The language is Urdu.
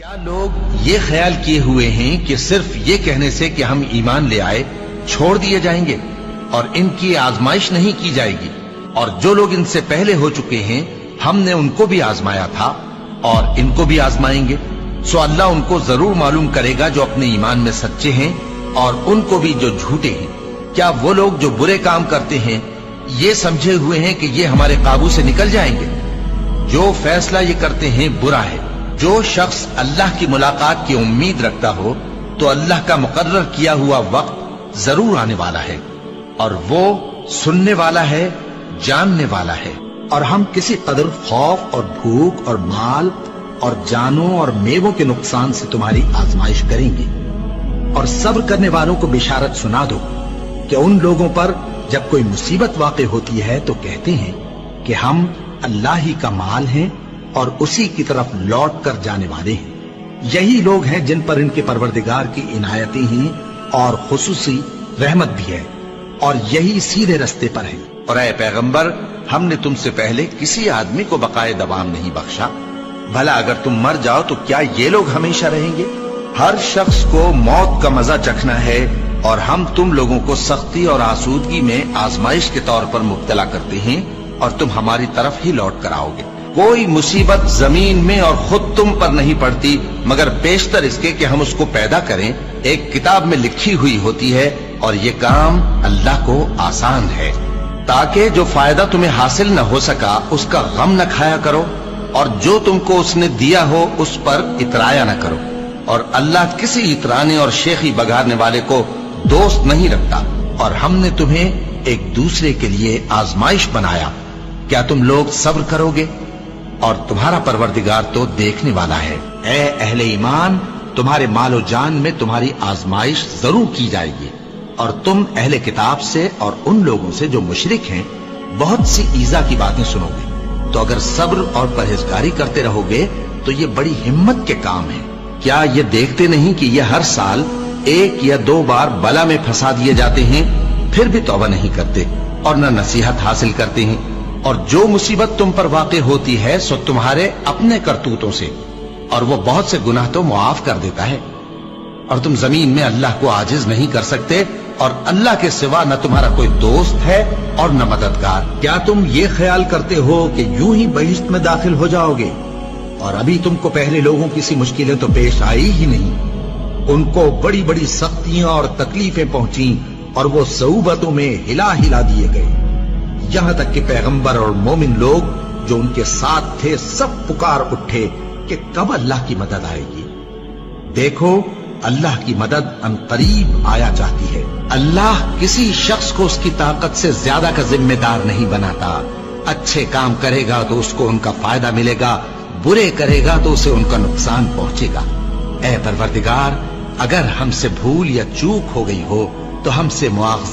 کیا لوگ یہ خیال کیے ہوئے ہیں کہ صرف یہ کہنے سے کہ ہم ایمان لے آئے چھوڑ دیے جائیں گے اور ان کی آزمائش نہیں کی جائے گی؟ اور جو لوگ ان سے پہلے ہو چکے ہیں ہم نے ان کو بھی آزمایا تھا اور ان کو بھی آزمائیں گے، سو اللہ ان کو ضرور معلوم کرے گا جو اپنے ایمان میں سچے ہیں اور ان کو بھی جو جھوٹے ہیں۔ کیا وہ لوگ جو برے کام کرتے ہیں یہ سمجھے ہوئے ہیں کہ یہ ہمارے قابو سے نکل جائیں گے؟ جو فیصلہ یہ کرتے ہیں برا ہے۔ جو شخص اللہ کی ملاقات کی امید رکھتا ہو تو اللہ کا مقرر کیا ہوا وقت ضرور آنے والا ہے، اور وہ سننے والا ہے، جاننے والا ہے۔ اور ہم کسی قدر خوف اور بھوک اور مال اور جانوں اور میووں کے نقصان سے تمہاری آزمائش کریں گے، اور صبر کرنے والوں کو بشارت سنا دو کہ ان لوگوں پر جب کوئی مصیبت واقع ہوتی ہے تو کہتے ہیں کہ ہم اللہ ہی کا مال ہیں اور اسی کی طرف لوٹ کر جانے والے ہیں۔ یہی لوگ ہیں جن پر ان کے پروردگار کی عنایتیں ہیں اور خصوصی رحمت بھی ہے، اور یہی سیدھے رستے پر ہیں۔ اور اے پیغمبر، ہم نے تم سے پہلے کسی آدمی کو بقائے دوام نہیں بخشا، بھلا اگر تم مر جاؤ تو کیا یہ لوگ ہمیشہ رہیں گے؟ ہر شخص کو موت کا مزہ چکھنا ہے، اور ہم تم لوگوں کو سختی اور آسودگی میں آزمائش کے طور پر مبتلا کرتے ہیں، اور تم ہماری طرف ہی لوٹ کر آؤ گے۔ کوئی مصیبت زمین میں اور خود تم پر نہیں پڑتی مگر بیشتر اس کے کہ ہم اس کو پیدا کریں ایک کتاب میں لکھی ہوئی ہوتی ہے، اور یہ کام اللہ کو آسان ہے، تاکہ جو فائدہ تمہیں حاصل نہ ہو سکا اس کا غم نہ کھایا کرو، اور جو تم کو اس نے دیا ہو اس پر اترایا نہ کرو۔ اور اللہ کسی اترانے اور شیخی بگاڑنے والے کو دوست نہیں رکھتا۔ اور ہم نے تمہیں ایک دوسرے کے لیے آزمائش بنایا، کیا تم لوگ صبر کرو گے؟ اور تمہارا پروردگار تو دیکھنے والا ہے۔ اے اہل ایمان، تمہارے مال و جان میں تمہاری آزمائش ضرور کی جائے گی، اور تم اہل کتاب سے اور ان لوگوں سے جو مشرک ہیں بہت سی ایذا کی باتیں سنو گے، تو اگر صبر اور پرہیزگاری کرتے رہو گے تو یہ بڑی ہمت کے کام ہے۔ کیا یہ دیکھتے نہیں کہ یہ ہر سال 1 یا 2 بار بلا میں پھنسا دیے جاتے ہیں، پھر بھی توبہ نہیں کرتے اور نہ نصیحت حاصل کرتے ہیں؟ اور جو مصیبت تم پر واقع ہوتی ہے سو تمہارے اپنے کرتوتوں سے، اور وہ بہت سے گناہ تو معاف کر دیتا ہے۔ اور تم زمین میں اللہ کو عاجز نہیں کر سکتے، اور اللہ کے سوا نہ تمہارا کوئی دوست ہے اور نہ مددگار۔ کیا تم یہ خیال کرتے ہو کہ یوں ہی بہشت میں داخل ہو جاؤ گے، اور ابھی تم کو پہلے لوگوں کی سی مشکلیں تو پیش آئی ہی نہیں؟ ان کو بڑی بڑی سختیاں اور تکلیفیں پہنچیں، اور وہ صعوبتوں میں ہلا ہلا دیے گئے، یہاں تک کہ پیغمبر اور مومن لوگ جو ان کے ساتھ تھے سب پکار اٹھے کہ کب اللہ کی مدد آئے گی۔ دیکھو، اللہ کی مدد ان قریب آیا چاہتی ہے۔ اللہ کسی شخص کو اس کی طاقت سے زیادہ کا ذمہ دار نہیں بناتا۔ اچھے کام کرے گا تو اس کو ان کا فائدہ ملے گا، برے کرے گا تو اسے ان کا نقصان پہنچے گا۔ اے پروردگار، اگر ہم سے بھول یا چوک ہو گئی ہو تو ہم سے مواخذہ